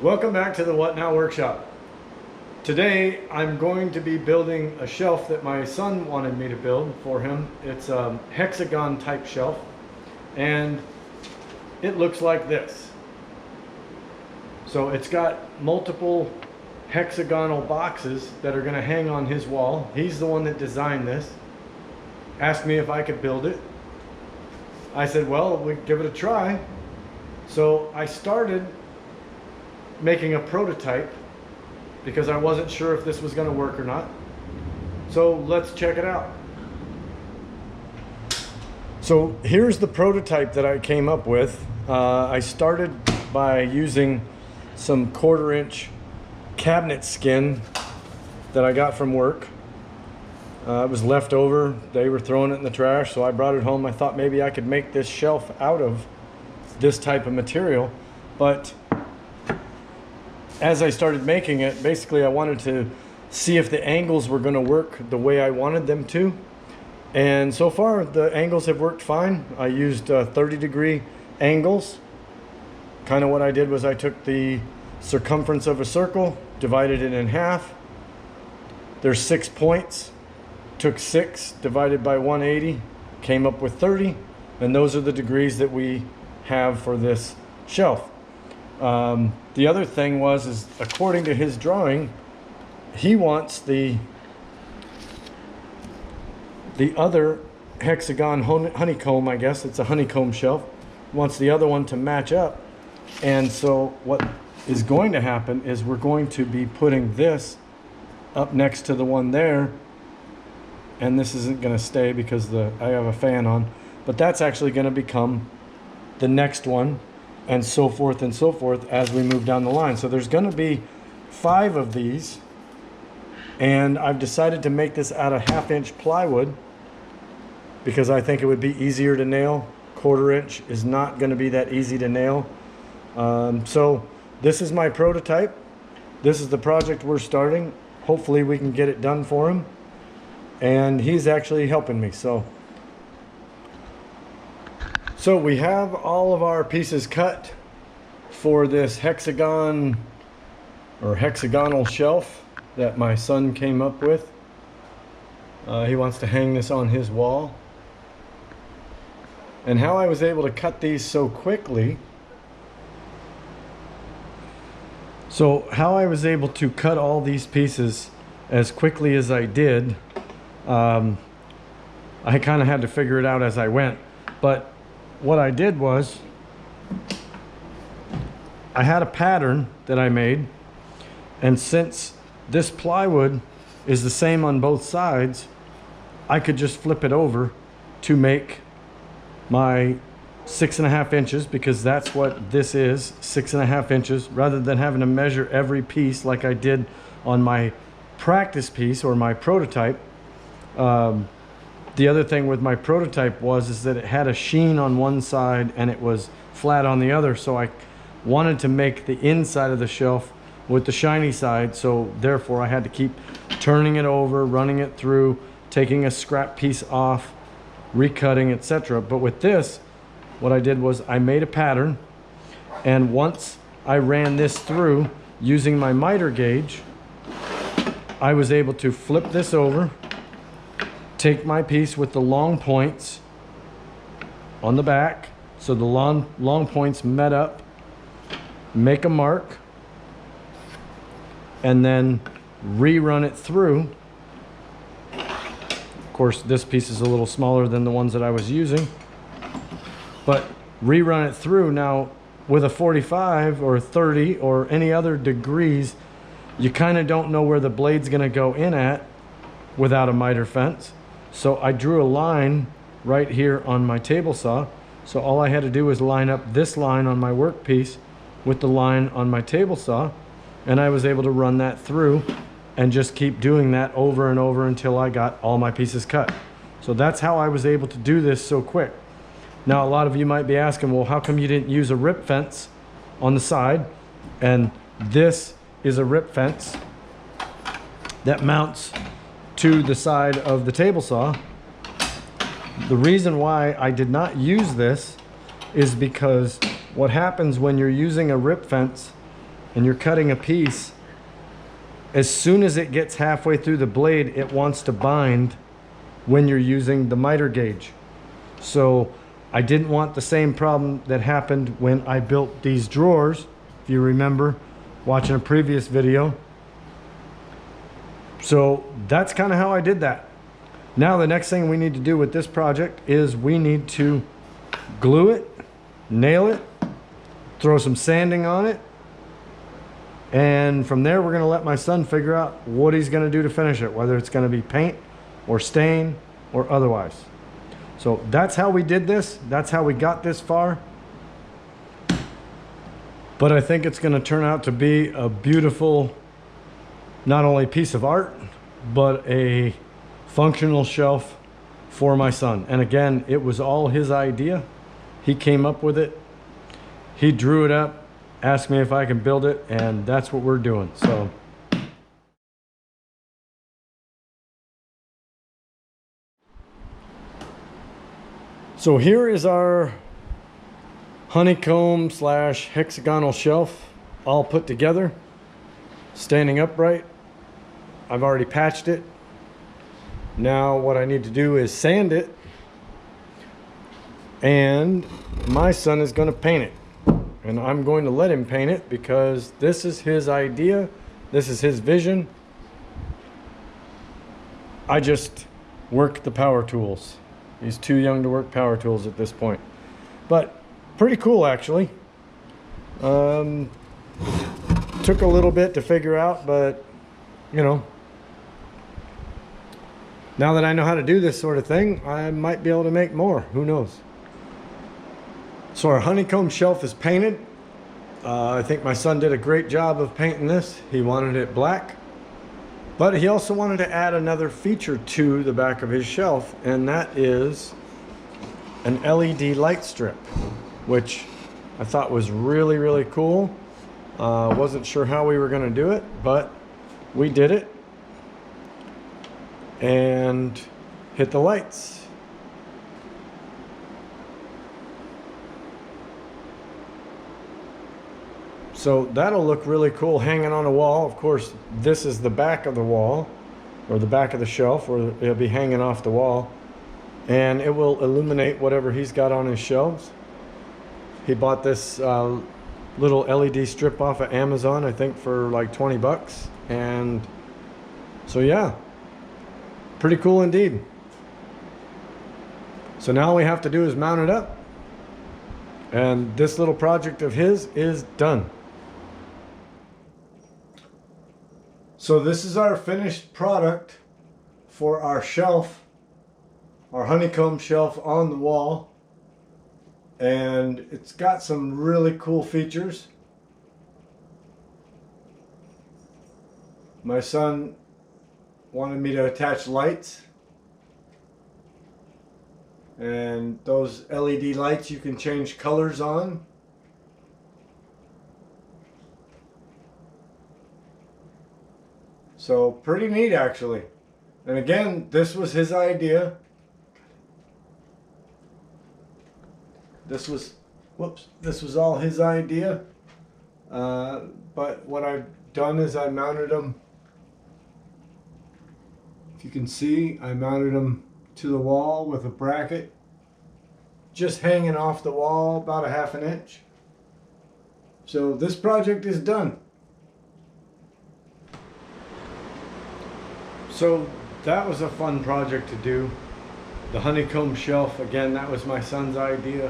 Welcome back to the What Now Workshop. Today I'm going to be building a shelf that my son wanted me to build for him. It's a hexagon type shelf and it looks like this. So it's got multiple hexagonal boxes that are going to hang on his wall. He's the one that designed this. Asked me if I could build it. I said, well, we'd give it a try. So I started making a prototype because I wasn't sure if this was going to work or not. So let's check it out. So here's the prototype that I came up with. I started by using some 1/4 inch cabinet skin that I got from work. It was left over. They were throwing it in the trash, so I brought it home. I thought maybe I could make this shelf out of this type of material, but as I started making it, basically I wanted to see if the angles were going to work the way I wanted them to. And so far the angles have worked fine. I used 30-degree angles. Kind of what I did was I took the circumference of a circle, divided it in half. There's 6 points. Took 6 divided by 180, came up with 30, and those are the degrees that we have for this shelf. The other thing is according to his drawing, he wants the other hexagon honeycomb, I guess it's a honeycomb shelf, wants the other one to match up. And so what is going to happen is we're going to be putting this up next to the one there, and this isn't going to stay because I have a fan on, but that's actually going to become the next one, and so forth as we move down the line. So there's going to be 5 of these, and I've decided to make this out of 1/2 inch plywood because I think it would be easier to nail. 1/4 inch is not going to be that easy to nail. So this is my prototype. This is the project we're starting. Hopefully we can get it done for him, and he's actually helping me. So we have all of our pieces cut for this hexagon or hexagonal shelf that my son came up with. He wants to hang this on his wall. And how I was able to cut these so quickly, how I was able to cut all these pieces as quickly as I did, I kind of had to figure it out as I went. But what I did was I had a pattern that I made, and since this plywood is the same on both sides, I could just flip it over to make my 6.5 inches, because that's what this is, 6.5 inches, rather than having to measure every piece like I did on my practice piece or my prototype. The other thing with my prototype is that it had a sheen on one side and it was flat on the other, so I wanted to make the inside of the shelf with the shiny side, so therefore I had to keep turning it over, running it through, taking a scrap piece off, recutting, etc. But with this, what I did was I made a pattern, and once I ran this through using my miter gauge, I was able to flip this over, take my piece with the long points on the back, so the long points met up, make a mark, and then rerun it through. Of course, this piece is a little smaller than the ones that I was using, but rerun it through. Now with a 45 or 30 or any other degrees, you kind of don't know where the blade's going to go in at without a miter fence. So I drew a line right here on my table saw. So all I had to do was line up this line on my workpiece with the line on my table saw, and I was able to run that through and just keep doing that over and over until I got all my pieces cut. So that's how I was able to do this so quick. Now a lot of you might be asking, well, how come you didn't use a rip fence on the side? And this is a rip fence that mounts to the side of the table saw. The reason why I did not use this is because what happens when you're using a rip fence and you're cutting a piece, as soon as it gets halfway through the blade, it wants to bind when you're using the miter gauge. So I didn't want the same problem that happened when I built these drawers, if you remember watching a previous video. So that's kind of how I did that. Now the next thing we need to do with this project is we need to glue it, nail it, throw some sanding on it, and from there we're going to let my son figure out what he's going to do to finish it, whether it's going to be paint or stain or otherwise. So that's how we did this. That's how we got this far. But I think it's going to turn out to be a beautiful, not only piece of art, but a functional shelf for my son. And again, it was all his idea. He came up with it. He drew it up, asked me if I can build it, and that's what we're doing. So here is our honeycomb slash hexagonal shelf all put together, standing upright. I've already patched it. Now what I need to do is sand it, and my son is going to paint it, and I'm going to let him paint it because this is his idea, this is his vision. I just work the power tools. He's too young to work power tools at this point, but pretty cool actually. Took a little bit to figure out, but you know, now that I know how to do this sort of thing, I might be able to make more. Who knows? So our honeycomb shelf is painted. I think my son did a great job of painting this. He wanted it black, but he also wanted to add another feature to the back of his shelf, and that is an LED light strip, which I thought was really, really cool. Wasn't sure how we were going to do it, but we did it. And hit the lights. So that'll look really cool hanging on a wall. Of course, this is the back of the wall, or the back of the shelf, or it'll be hanging off the wall, and it will illuminate whatever he's got on his shelves. He bought this little LED strip off of Amazon, I think for like 20 bucks. And so yeah, pretty cool indeed. So now all we have to do is mount it up, and this little project of his is done. So this is our finished product for our shelf, our honeycomb shelf on the wall, and it's got some really cool features. My son wanted me to attach lights, and those LED lights you can change colors on. So pretty neat actually. And again, this was his idea. This was all his idea. But what I've done is I mounted them. If you can see, I mounted them to the wall with a bracket, just hanging off the wall about a ½ inch. So this project is done. So that was a fun project to do. The honeycomb shelf, again, that was my son's idea.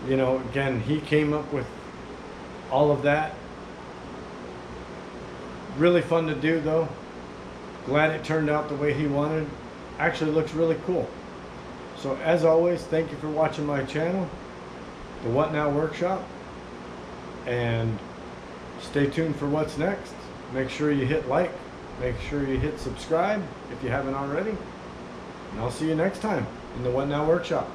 You know, again, he came up with all of that. Really fun to do though. Glad it turned out the way he wanted. Actually looks really cool. So as always, thank you for watching my channel, the What Now Workshop, and stay tuned for what's next. Make sure you hit like, make sure you hit subscribe if you haven't already, and I'll see you next time in the What Now Workshop.